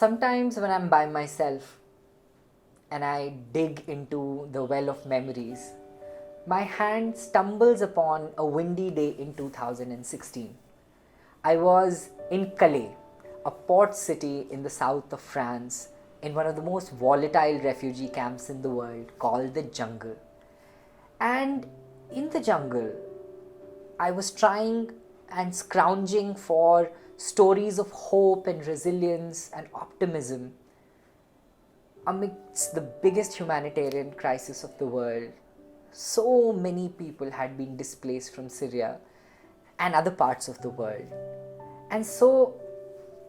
Sometimes when I'm by myself and I dig into the well of memories, my hand stumbles upon a windy day in 2016. I was in Calais, a port city in the south of France, in one of the most volatile refugee camps in the world called the Jungle. And in the jungle, I was trying and scrounging for stories of hope and resilience and optimism amidst the biggest humanitarian crisis of the world. So many people had been displaced from Syria and other parts of the world. And so,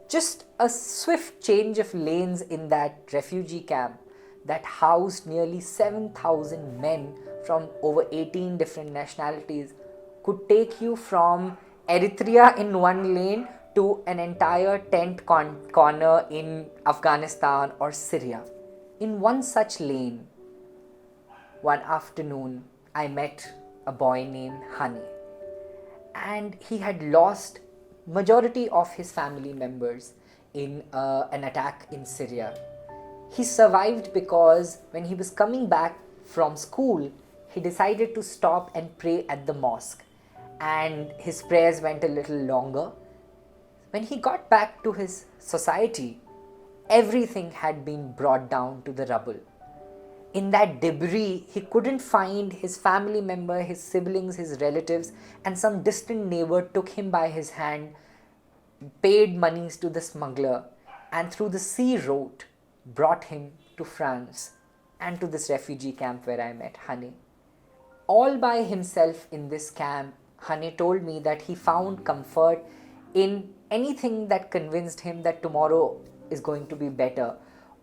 just a swift change of lanes in that refugee camp that housed nearly 7,000 men from over 18 different nationalities could take you from Eritrea in one lane to an entire corner in Afghanistan or Syria. In one such lane, one afternoon, I met a boy named Hani, and he had lost majority of his family members in an attack in Syria. He survived because when he was coming back from school, he decided to stop and pray at the mosque, and his prayers went a little longer. When he got back to his society, everything had been brought down to the rubble. In that debris, he couldn't find his family member, his siblings, his relatives, and some distant neighbor took him by his hand, paid monies to the smuggler, and through the sea route brought him to France and to this refugee camp where I met Hani. All by himself in this camp, Hani told me that he found comfort in anything that convinced him that tomorrow is going to be better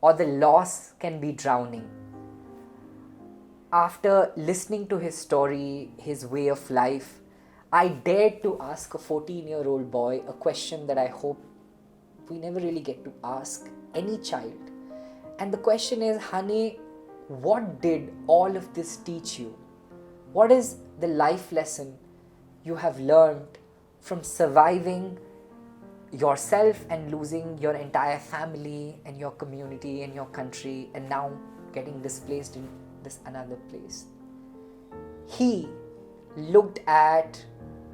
or the loss can be drowning. After listening to his story, his way of life, I dared to ask a 14-year-old boy a question that I hope we never really get to ask any child. And the question is, Hani, what did all of this teach you? What is the life lesson you have learned from surviving yourself and losing your entire family and your community and your country and now getting displaced in this another place? He looked at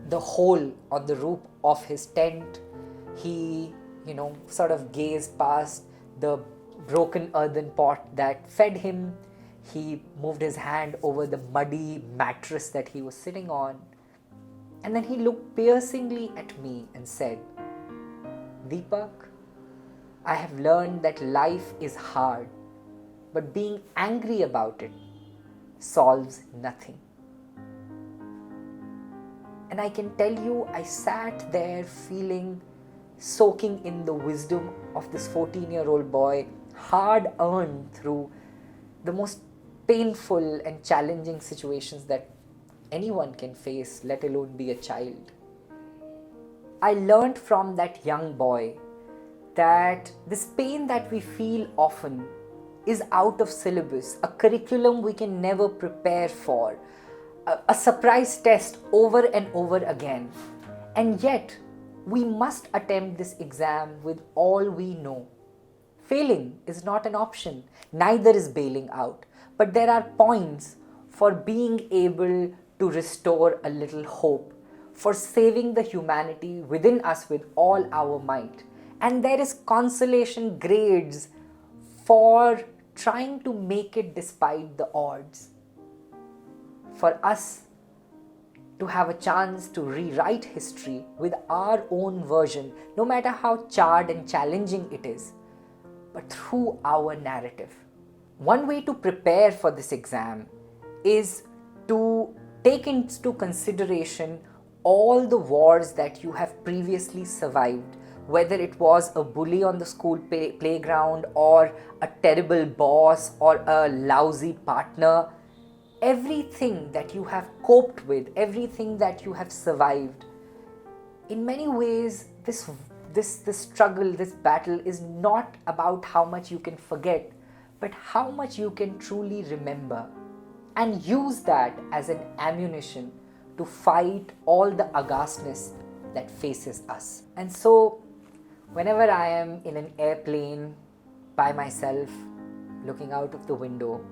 the hole on the roof of his tent. He, sort of gazed past the broken earthen pot that fed him. He moved his hand over the muddy mattress that he was sitting on. And then he looked piercingly at me and said, Deepak, I have learned that life is hard, but being angry about it solves nothing. And I can tell you, I sat there soaking in the wisdom of this 14-year-old boy, hard earned through the most painful and challenging situations that anyone can face, let alone be a child. I learned from that young boy that this pain that we feel often is out of syllabus, a curriculum we can never prepare for, a surprise test over and over again. And yet, we must attempt this exam with all we know. Failing is not an option, neither is bailing out. But there are points for being able to restore a little hope, for saving the humanity within us with all our might. And there is consolation grades for trying to make it despite the odds. For us to have a chance to rewrite history with our own version, no matter how charred and challenging it is, but through our narrative. One way to prepare for this exam is to take into consideration all the wars that you have previously survived, whether it was a bully on the school playground or a terrible boss or a lousy partner. Everything that you have coped with, everything that you have survived, in many ways, this struggle, this battle is not about how much you can forget, but how much you can truly remember and use that as an ammunition to fight all the aghastness that faces us. And so, Whenever I am in an airplane by myself, looking out of the window,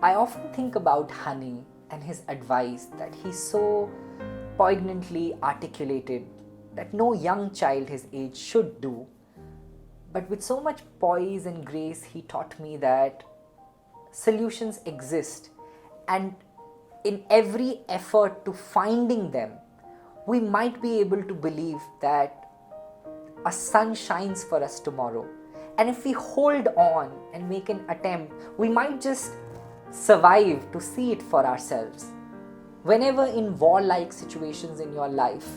I often think about Honey and his advice that he so poignantly articulated that no young child his age should do. But with so much poise and grace, he taught me that solutions exist, and in every effort to finding them, we might be able to believe that a sun shines for us tomorrow. And if we hold on and make an attempt, we might just survive to see it for ourselves. Whenever in warlike situations in your life,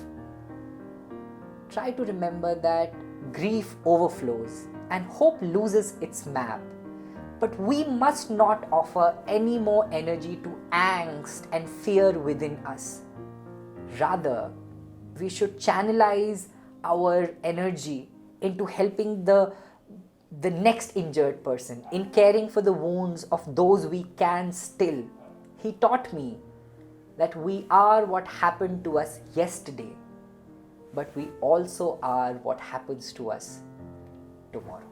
try to remember that grief overflows and hope loses its map. But we must not offer any more energy to angst and fear within us. Rather, we should channelize our energy into helping the next injured person, in caring for the wounds of those we can still. He taught me that we are what happened to us yesterday, but we also are what happens to us tomorrow.